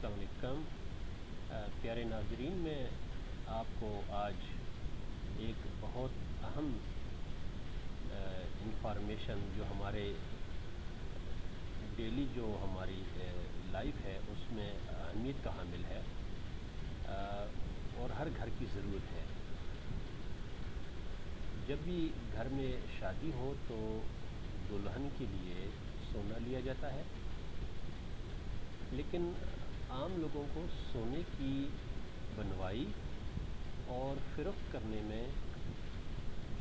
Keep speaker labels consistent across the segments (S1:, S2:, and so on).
S1: अस्सलाम वालेकुम। प्यारे नाजरीन, मैं आपको आज एक बहुत अहम इंफॉर्मेशन जो हमारे डेली जो हमारी लाइफ है उसमें अहमियत का हामिल है और हर घर की ज़रूरत है। जब भी घर में शादी हो तो दुल्हन के लिए सोना लिया जाता है, लेकिन आम लोगों को सोने की बनवाई और फ़रोख्त करने में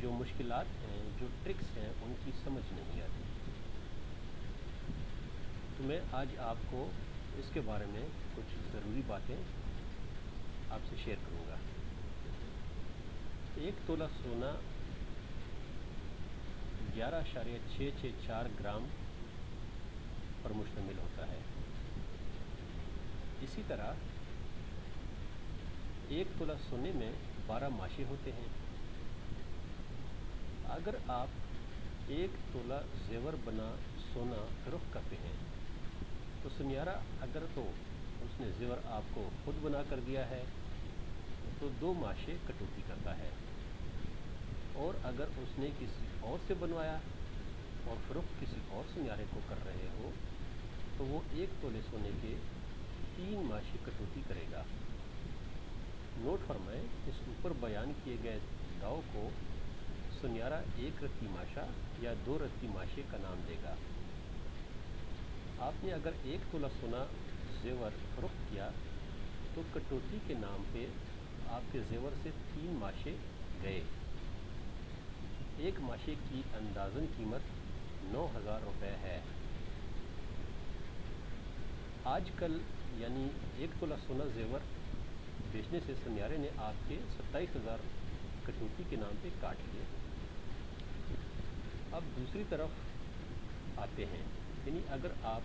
S1: जो मुश्किलात हैं, जो ट्रिक्स हैं, उनकी समझ नहीं आती। तो मैं आज आपको इसके बारे में कुछ ज़रूरी बातें आपसे शेयर करूँगा। 1 तोला सोना 11.664 ग्राम पर मुश्तमिल होता है। इसी तरह 1 तोला सोने में 12 माशे होते हैं। अगर आप 1 तोला जेवर बना सोना फ़रोख्त करते हैं तो सुनियारा अगर तो उसने जेवर आपको खुद बना कर दिया है तो 2 माशे कटौती करता है, और अगर उसने किसी और से बनवाया और फ़रोख्त किसी और सुनियारे को कर रहे हो तो वो 1 तोले सोने के 3 माशे कटौती करेगा। नोट फरमाएं, इस ऊपर बयान किए गए दाव को सुनियारा 1 रत्ती माशा या 2 रत्ती माशे का नाम देगा। आपने अगर 1 तोला सोना जेवर फ़रोख्त किया तो कटौती के नाम पे आपके जेवर से 3 माशे गए। एक माशे की अंदाज़न कीमत 9,000 रुपये है। आजकल यानी 1 तोला सोना जेवर बेचने से सुनियारे ने आपके 27,000 कटौती के नाम पे काट लिए। अब दूसरी तरफ आते हैं, यानी अगर आप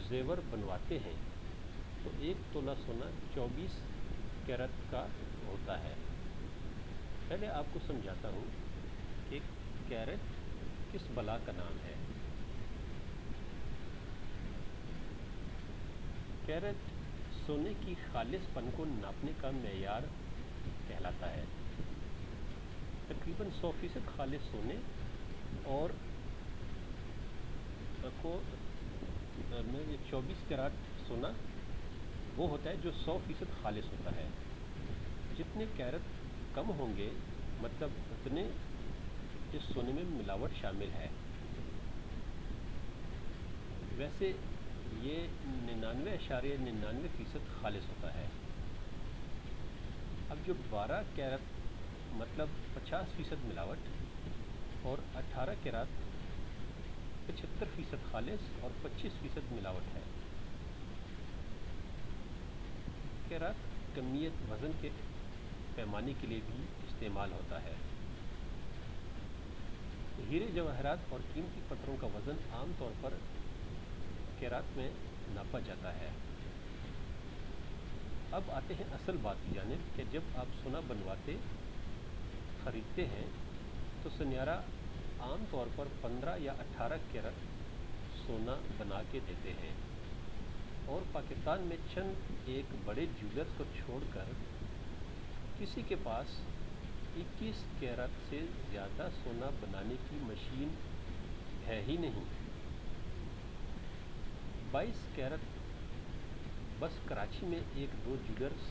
S1: जेवर बनवाते हैं तो 1 तोला सोना 24 कैरेट का होता है। पहले आपको समझाता हूँ कि कैरेट किस बला का नाम है। कैरेट सोने की खालिसपन को नापने का मेयार कहलाता है। तकरीबन 100% खालिस सोने और को में 24 कैरेट सोना वो होता है जो 100% खालिस होता है। जितने कैरेट कम होंगे मतलब उतने इस सोने में मिलावट शामिल है। वैसे ये 99.99% खालिस होता है। अब जो 12 कैरेट मतलब 50% मिलावट और 18 कैरेट 75% खालिस और 25% मिलावट है। कैरेट कमियत वज़न के पैमाने के लिए भी इस्तेमाल होता है। हीरे जवाहरात और कीमती पत्थरों का वज़न आम तौर पर कैरेट में नापा जाता है। अब आते हैं असल बात की जानिब कि जब आप सोना बनवाते ख़रीदते हैं तो सुनियारा आम तौर पर 15 या 18 कैरेट सोना बना के देते हैं, और पाकिस्तान में चंद एक बड़े ज्वेलर्स को छोड़कर किसी के पास 21 कैरेट से ज़्यादा सोना बनाने की मशीन है ही नहीं। 22 कैरेट बस कराची में 1-2 ज्वेलर्स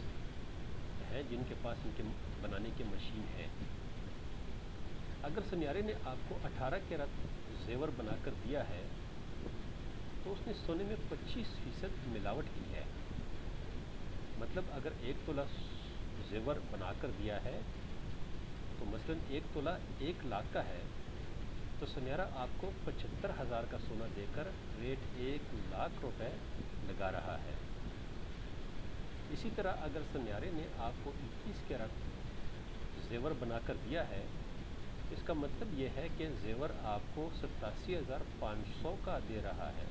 S1: हैं जिनके पास इनके बनाने की मशीन है। अगर सुनियारे ने आपको 18 कैरेट जेवर बनाकर दिया है तो उसने सोने में 25% मिलावट की है। मतलब अगर 1 तोला जेवर बनाकर दिया है तो मसलन 1 तोला 1 लाख का है तो सुनियारा आपको 75,000 का सोना देकर रेट 1 लाख रुपए लगा रहा है। इसी तरह अगर सुनियारे ने आपको 21 कैरेट जेवर बनाकर दिया है, इसका मतलब ये है कि जेवर आपको 87,500 का दे रहा है,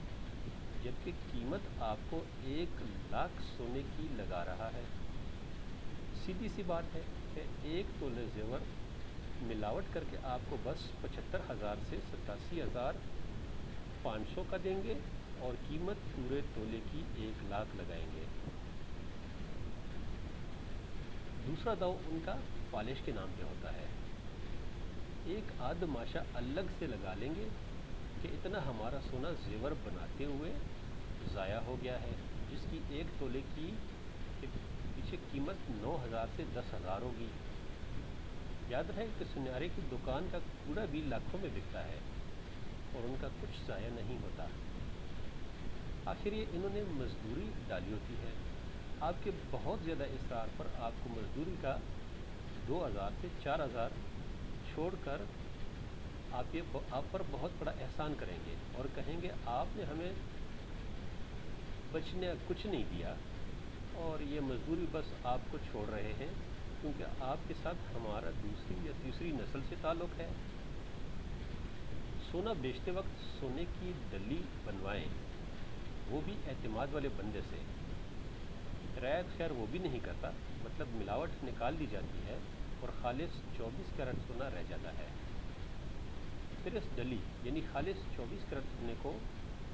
S1: जबकि कीमत आपको 1 लाख सोने की लगा रहा है। सीधी सी बात है कि 1 तोले जेवर मिलावट करके आपको बस 75,000 से 87,500 का देंगे, और कीमत पूरे तोले की 1 लाख लगाएंगे। दूसरा दांव उनका पॉलिश के नाम पे होता है। एक आध माशा अलग से लगा लेंगे कि इतना हमारा सोना जेवर बनाते हुए ज़ाया हो गया है, जिसकी 1 तोले की पीछे कीमत 9,000 से 10,000 होगी। याद रहे कि सुनहरे की दुकान का कूड़ा भी लाखों में बिकता है और उनका कुछ ज़ाया नहीं होता। आखिर ये इन्होंने मजदूरी डाली होती है। आपके बहुत ज़्यादा इसरार पर आपको मजदूरी का 2,000 से 4,000 छोड़कर आप पर बहुत बड़ा एहसान करेंगे और कहेंगे आपने हमें बचने कुछ नहीं दिया और ये मजदूरी बस आपको छोड़ रहे हैं क्योंकि आपके साथ हमारा दूसरी या तीसरी नस्ल से ताल्लुक़ है। सोना बेचते वक्त सोने की डली बनवाएं, वो भी एतमाद वाले बंदे से। रैत खैर वो भी नहीं करता, मतलब मिलावट निकाल दी जाती है और खालिस 24 कैरेट सोना रह जाता है। फिर इस डली यानी खालिस 24 कैरेट सोने को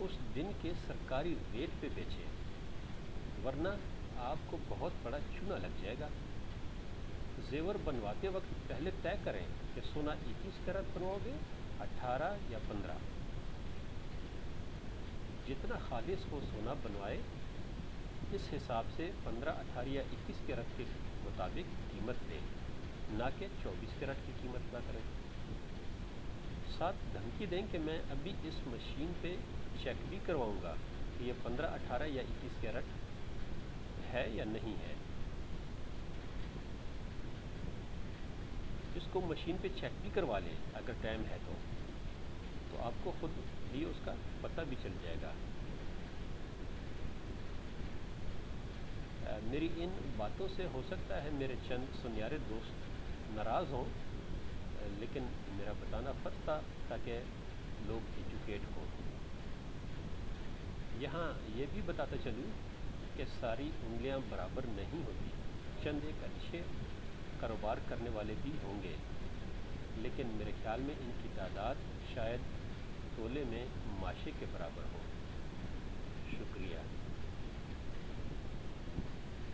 S1: उस दिन के सरकारी रेट पे बेचें, वरना आपको बहुत बड़ा चूना लग जाएगा। जेवर बनवाते वक्त पहले तय करें कि सोना 21 कैरेट बनवाओगे, 18 या 15। जितना खालिस वो सोना बनवाए इस हिसाब से 15, 18 या 21 कैरेट के मुताबिक कीमत दें, ना कि 24 कैरेट की कीमत अदा करें। साथ धमकी दें कि मैं अभी इस मशीन पे चेक भी करवाऊंगा कि ये 15, 18 या 21 कैरेट है या नहीं है। इसको मशीन पे चेक भी करवा लें अगर टाइम है तो आपको खुद भी उसका पता भी चल जाएगा। मेरी इन बातों से हो सकता है मेरे चंद सुनहरे दोस्त नाराज़ हों, लेकिन मेरा बताना फ़र्ज़ था ताकि लोग एजुकेट हों। यहाँ ये भी बताता चलूँ कि सारी उंगलियां बराबर नहीं होती। चंद एक अच्छे कारोबार करने वाले भी होंगे, लेकिन मेरे ख्याल में इनकी तादाद शायद तोले में माशे के बराबर हो। शुक्रिया।